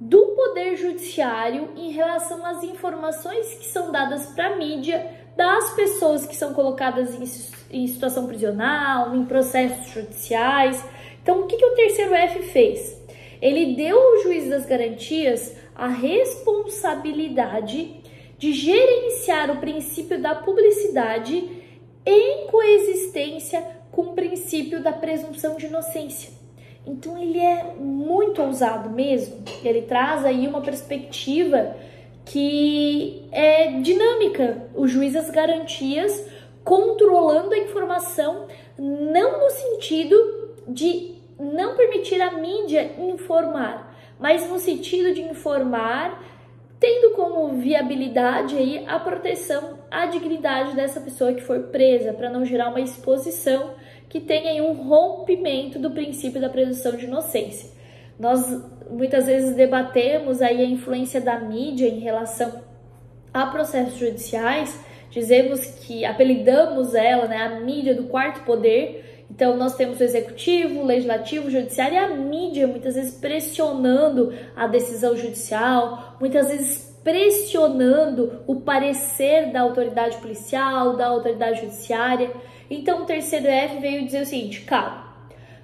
do Poder Judiciário em relação às informações que são dadas para a mídia das pessoas que são colocadas em situação prisional, em processos judiciais. Então, o que o terceiro F fez? Ele deu ao juiz das garantias a responsabilidade de gerenciar o princípio da publicidade em coexistência com o princípio da presunção de inocência. Então ele é muito ousado mesmo, ele traz aí uma perspectiva que é dinâmica, o juiz das garantias controlando a informação, não no sentido de não permitir a mídia informar, mas no sentido de informar, tendo como viabilidade aí a proteção à dignidade dessa pessoa que for presa, para não gerar uma exposição que tenha aí um rompimento do princípio da presunção de inocência. Nós muitas vezes debatemos aí a influência da mídia em relação a processos judiciais, dizemos que apelidamos ela, né, a mídia do quarto poder. Então nós temos o executivo, o legislativo, o judiciário e a mídia muitas vezes pressionando a decisão judicial, muitas vezes pressionando o parecer da autoridade policial, da autoridade judiciária. Então o terceiro F veio dizer o seguinte: calma,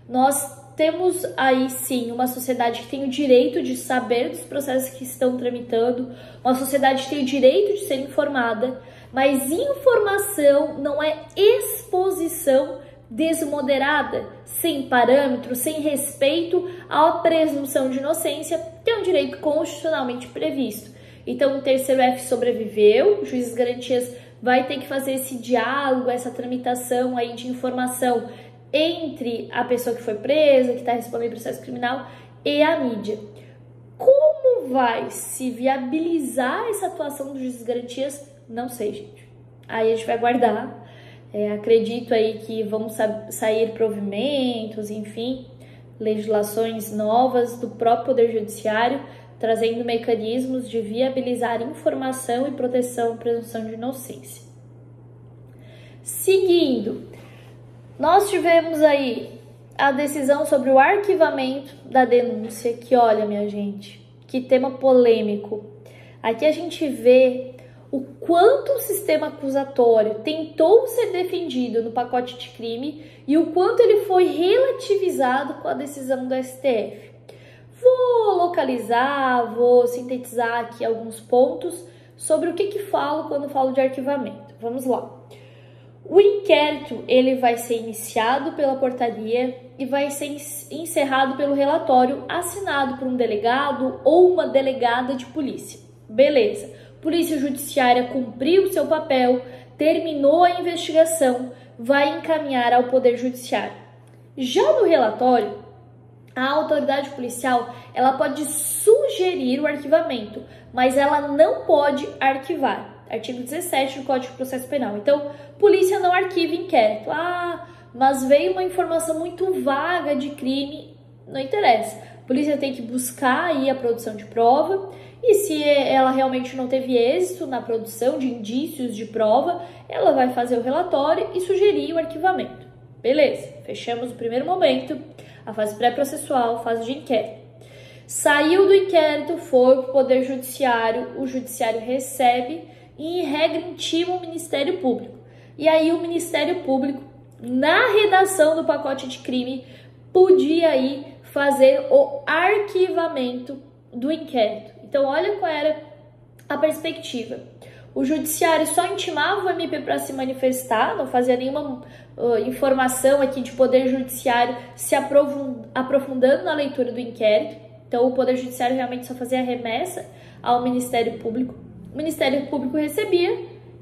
nós temos aí sim uma sociedade que tem o direito de saber dos processos que estão tramitando, uma sociedade que tem o direito de ser informada, mas informação não é exposição desmoderada, sem parâmetros, sem respeito à presunção de inocência, que é um direito constitucionalmente previsto. Então o terceiro F sobreviveu, o juiz das garantias vai ter que fazer esse diálogo, essa tramitação aí de informação entre a pessoa que foi presa, que está respondendo processo criminal, e a mídia. Como vai se viabilizar essa atuação do juiz das garantias? Não sei, gente. Aí a gente vai aguardar. Acredito aí que vão sair provimentos, enfim, legislações novas do próprio Poder Judiciário, trazendo mecanismos de viabilizar informação e proteção à presunção de inocência. Seguindo, nós tivemos aí a decisão sobre o arquivamento da denúncia, que olha, minha gente, que tema polêmico. Aqui a gente vê o quanto o sistema acusatório tentou ser defendido no pacote de crime e o quanto ele foi relativizado com a decisão do STF. Vou localizar, vou sintetizar aqui alguns pontos sobre o que falo quando falo de arquivamento. Vamos lá. O inquérito ele vai ser iniciado pela portaria e vai ser encerrado pelo relatório assinado por um delegado ou uma delegada de polícia. Beleza. Polícia Judiciária cumpriu o seu papel, terminou a investigação, vai encaminhar ao Poder Judiciário. Já no relatório, a autoridade policial ela pode sugerir o arquivamento, mas ela não pode arquivar. Artigo 17 do Código de Processo Penal. Então, polícia não arquiva inquérito. Mas veio uma informação muito vaga de crime, não interessa. A polícia tem que buscar aí a produção de prova e se ela realmente não teve êxito na produção de indícios de prova, ela vai fazer o relatório e sugerir o arquivamento. Beleza, fechamos o primeiro momento, a fase pré-processual, fase de inquérito. Saiu do inquérito, foi para o Poder Judiciário, o Judiciário recebe e, em regra, intima o Ministério Público. E aí o Ministério Público, na redação do pacote de crime, podia aí fazer o arquivamento do inquérito. Então, olha qual era a perspectiva. O Judiciário só intimava o MP para se manifestar, não fazia nenhuma informação aqui de Poder Judiciário se aprofundando na leitura do inquérito. Então, o Poder Judiciário realmente só fazia a remessa ao Ministério Público. O Ministério Público recebia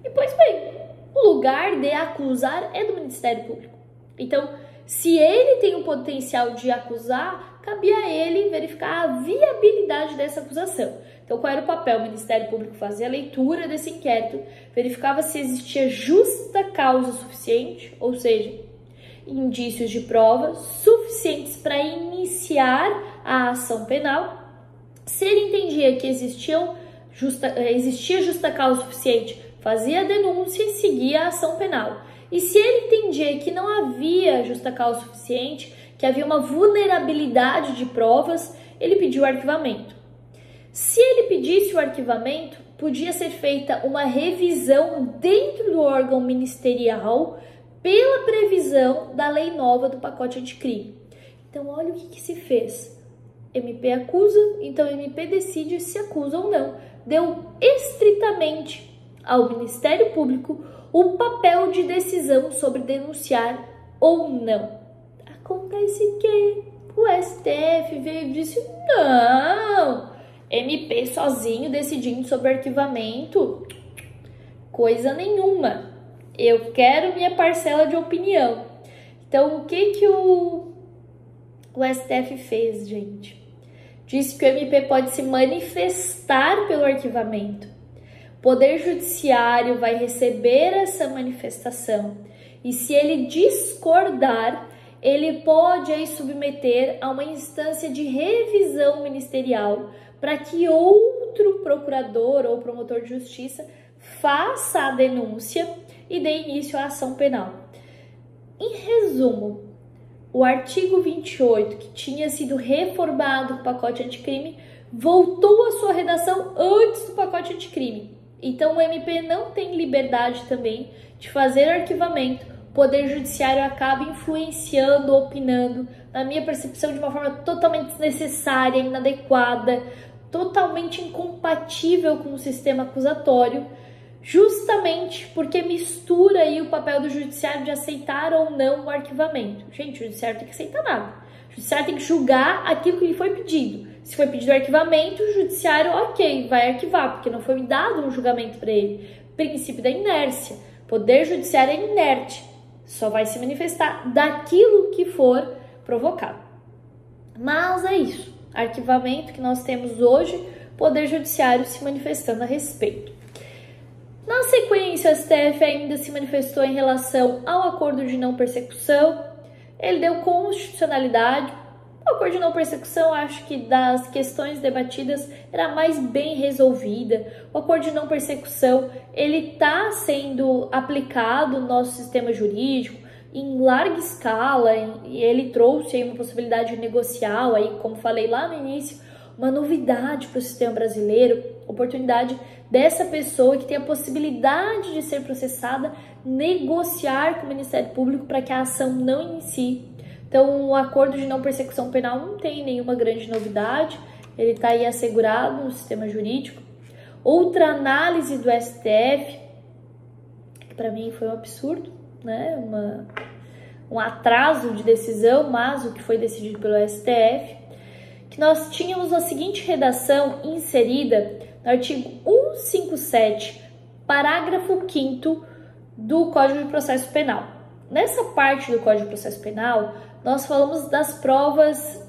e, pois bem, o lugar de acusar é do Ministério Público. Então, se ele tem o potencial de acusar, cabia a ele verificar a viabilidade dessa acusação. Então, qual era o papel? O Ministério Público fazia a leitura desse inquérito, verificava se existia justa causa suficiente, ou seja, indícios de prova suficientes para iniciar a ação penal. Se ele entendia que existia justa causa suficiente, fazia a denúncia e seguia a ação penal. E se ele entendia que não havia justa causa suficiente, que havia uma vulnerabilidade de provas, ele pediu arquivamento. Se ele pedisse o arquivamento, podia ser feita uma revisão dentro do órgão ministerial pela previsão da lei nova do pacote anticrime. Então, olha o que se fez. MP acusa, então MP decide se acusa ou não. Deu estritamente ao Ministério Público o papel de decisão sobre denunciar ou não. Acontece que o STF veio e disse, não, MP sozinho decidindo sobre arquivamento, coisa nenhuma. Eu quero minha parcela de opinião. Então, o que o STF fez, gente? Disse que o MP pode se manifestar pelo arquivamento. O Poder Judiciário vai receber essa manifestação e, se ele discordar, ele pode aí submeter a uma instância de revisão ministerial para que outro procurador ou promotor de justiça faça a denúncia e dê início à ação penal. Em resumo, o artigo 28, que tinha sido reformado do pacote anticrime, voltou à sua redação antes do pacote anticrime. Então, o MP não tem liberdade também de fazer arquivamento. O Poder Judiciário acaba influenciando, opinando, na minha percepção, de uma forma totalmente desnecessária, inadequada, totalmente incompatível com o sistema acusatório, justamente porque mistura aí o papel do judiciário de aceitar ou não o arquivamento. Gente, o judiciário tem que aceitar nada. O judiciário tem que julgar aquilo que lhe foi pedido. Se foi pedido arquivamento, o judiciário, ok, vai arquivar, porque não foi dado um julgamento para ele. Princípio da inércia. Poder judiciário é inerte. Só vai se manifestar daquilo que for provocado. Mas é isso. Arquivamento que nós temos hoje, Poder Judiciário se manifestando a respeito. Na sequência, o STF ainda se manifestou em relação ao acordo de não persecução. Ele deu constitucionalidade. O acordo de não persecução, acho que das questões debatidas, era a mais bem resolvida. O acordo de não persecução, ele está sendo aplicado no nosso sistema jurídico em larga escala, e ele trouxe aí uma possibilidade negocial, aí, como falei lá no início, uma novidade para o sistema brasileiro, oportunidade dessa pessoa que tem a possibilidade de ser processada negociar com o Ministério Público para que a ação não inicie. Então, o acordo de não persecução penal não tem nenhuma grande novidade, ele está aí assegurado no sistema jurídico. Outra análise do STF, que para mim foi um absurdo, né? Um atraso de decisão, mas o que foi decidido pelo STF, que nós tínhamos a seguinte redação inserida no artigo 157, parágrafo 5º do Código de Processo Penal. Nessa parte do Código de Processo Penal, nós falamos das provas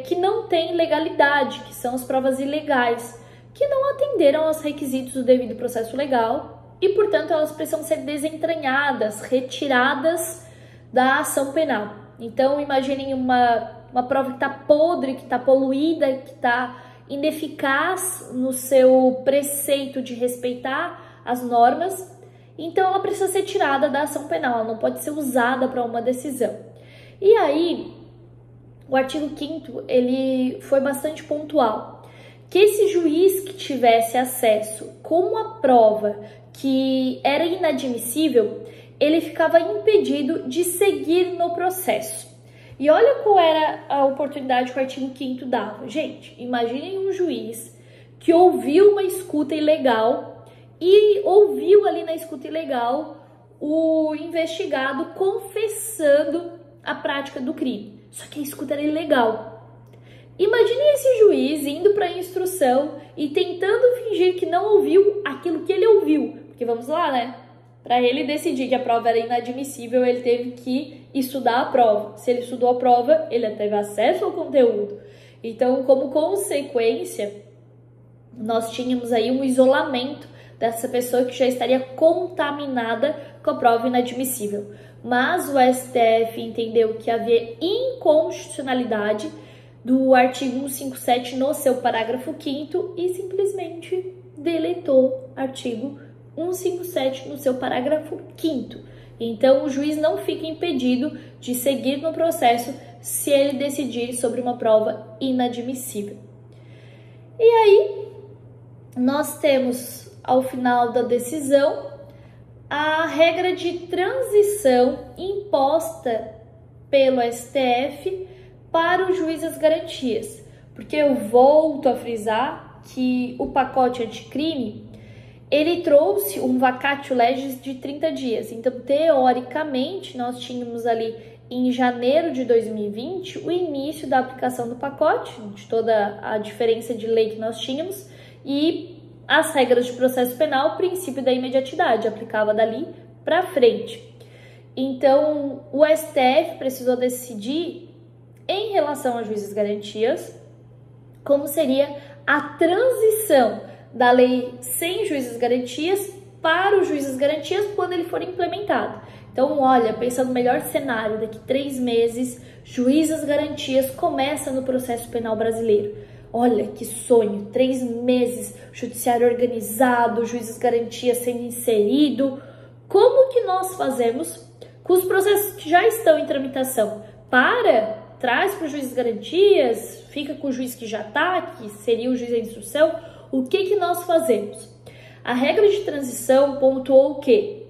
que não têm legalidade, que são as provas ilegais, que não atenderam aos requisitos do devido processo legal e, portanto, elas precisam ser desentranhadas, retiradas da ação penal. Então, imaginem uma prova que está podre, que está poluída, que está ineficaz no seu preceito de respeitar as normas, então ela precisa ser tirada da ação penal, ela não pode ser usada para uma decisão. E aí, o artigo 5º, ele foi bastante pontual, que esse juiz que tivesse acesso com a prova que era inadmissível, ele ficava impedido de seguir no processo. E olha qual era a oportunidade que o artigo 5º dava. Gente, imaginem um juiz que ouviu uma escuta ilegal e ouviu ali na escuta ilegal o investigado confessando a prática do crime. Só que a escuta era ilegal. Imaginem esse juiz indo para a instrução e tentando fingir que não ouviu aquilo que ele ouviu. Porque vamos lá, né? Para ele decidir que a prova era inadmissível, ele teve que estudar a prova. Se ele estudou a prova, ele teve acesso ao conteúdo. Então, como consequência, nós tínhamos aí um isolamento dessa pessoa que já estaria contaminada com a prova inadmissível. Mas o STF entendeu que havia inconstitucionalidade do artigo 157 no seu parágrafo 5º e simplesmente deletou o artigo 157 no seu parágrafo 5º. Então, o juiz não fica impedido de seguir no processo se ele decidir sobre uma prova inadmissível. E aí, nós temos, ao final da decisão, a regra de transição imposta pelo STF para o juiz das garantias. Porque eu volto a frisar que o pacote anticrime, ele trouxe um vacatio legis de 30 dias. Então, teoricamente, nós tínhamos ali em janeiro de 2020 o início da aplicação do pacote, de toda a diferença de lei que nós tínhamos, e as regras de processo penal, o princípio da imediatidade, aplicava dali para frente. Então, o STF precisou decidir, em relação aos juízes garantias, como seria a transição da lei sem juízes garantias para os juízes garantias quando ele for implementado. Então, olha, pensando no melhor cenário, daqui 3 meses, juízes garantias começa no processo penal brasileiro. Olha que sonho, 3 meses, judiciário organizado, juízes garantias sendo inserido. Como que nós fazemos com os processos que já estão em tramitação? Traz para o juiz de garantias, fica com o juiz que já está, que seria o juiz da instrução. O que nós fazemos? A regra de transição pontuou o quê?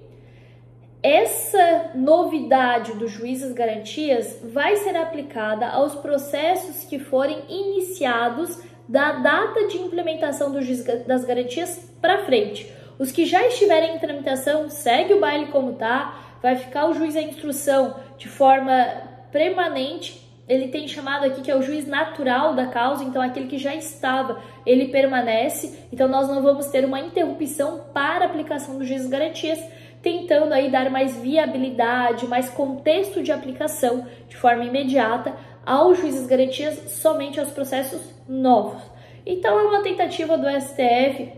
Essa novidade dos juízes garantias vai ser aplicada aos processos que forem iniciados da data de implementação do juiz das garantias para frente. Os que já estiverem em tramitação, segue o baile como tá, vai ficar o juiz da instrução de forma permanente. Ele tem chamado aqui que é o juiz natural da causa, então aquele que já estava, ele permanece. Então nós não vamos ter uma interrupção para a aplicação do juiz das garantias, tentando aí dar mais viabilidade, mais contexto de aplicação de forma imediata ao juiz das garantias somente aos processos novos. Então é uma tentativa do STF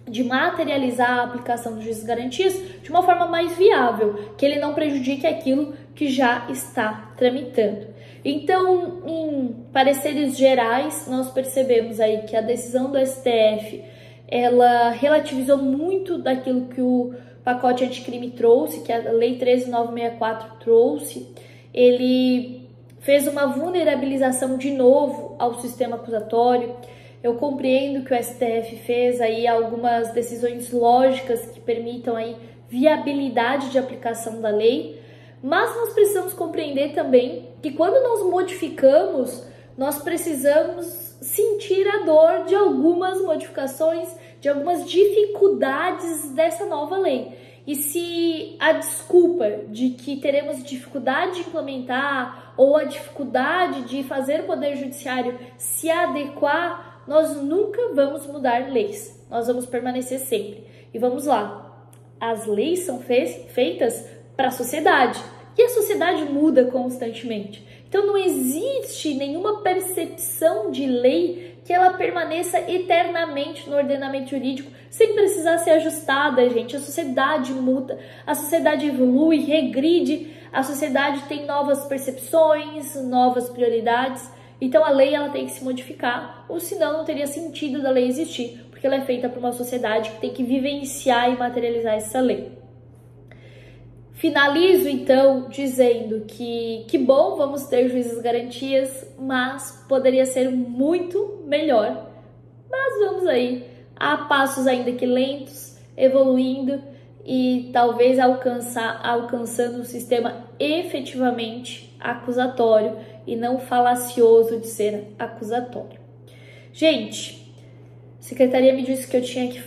de materializar a aplicação dos juízes garantias de uma forma mais viável, que ele não prejudique aquilo que já está tramitando. Então, em pareceres gerais, nós percebemos aí que a decisão do STF, ela relativizou muito daquilo que o pacote anticrime trouxe, que a Lei 13.964 trouxe. Ele fez uma vulnerabilização de novo ao sistema acusatório. Eu compreendo que o STF fez aí algumas decisões lógicas que permitam aí viabilidade de aplicação da lei, mas nós precisamos compreender também que quando nós modificamos, nós precisamos sentir a dor de algumas modificações, de algumas dificuldades dessa nova lei. E se a desculpa de que teremos dificuldade de implementar ou a dificuldade de fazer o Poder Judiciário se adequar, nós nunca vamos mudar leis. Nós vamos permanecer sempre. E vamos lá, as leis são feitas para a sociedade e a sociedade muda constantemente. Então não existe nenhuma percepção de lei que ela permaneça eternamente no ordenamento jurídico sem precisar ser ajustada, gente. A sociedade muda, a sociedade evolui, regride, a sociedade tem novas percepções, novas prioridades. Então a lei ela tem que se modificar, ou senão não teria sentido da lei existir, porque ela é feita para uma sociedade que tem que vivenciar e materializar essa lei. Finalizo então dizendo que bom, vamos ter juízes garantias, mas poderia ser muito melhor. Mas vamos aí, a passos ainda que lentos, evoluindo e talvez alcançando um sistema efetivamente acusatório e não falacioso de ser acusatório. Gente, a secretaria me disse que eu tinha que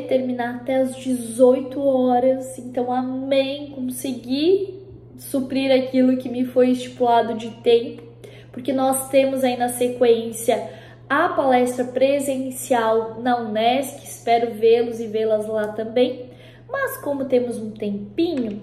terminar até as 18 horas, então amém, consegui suprir aquilo que me foi estipulado de tempo, porque nós temos aí na sequência a palestra presencial na Unesc, espero vê-los e vê-las lá também, mas como temos um tempinho,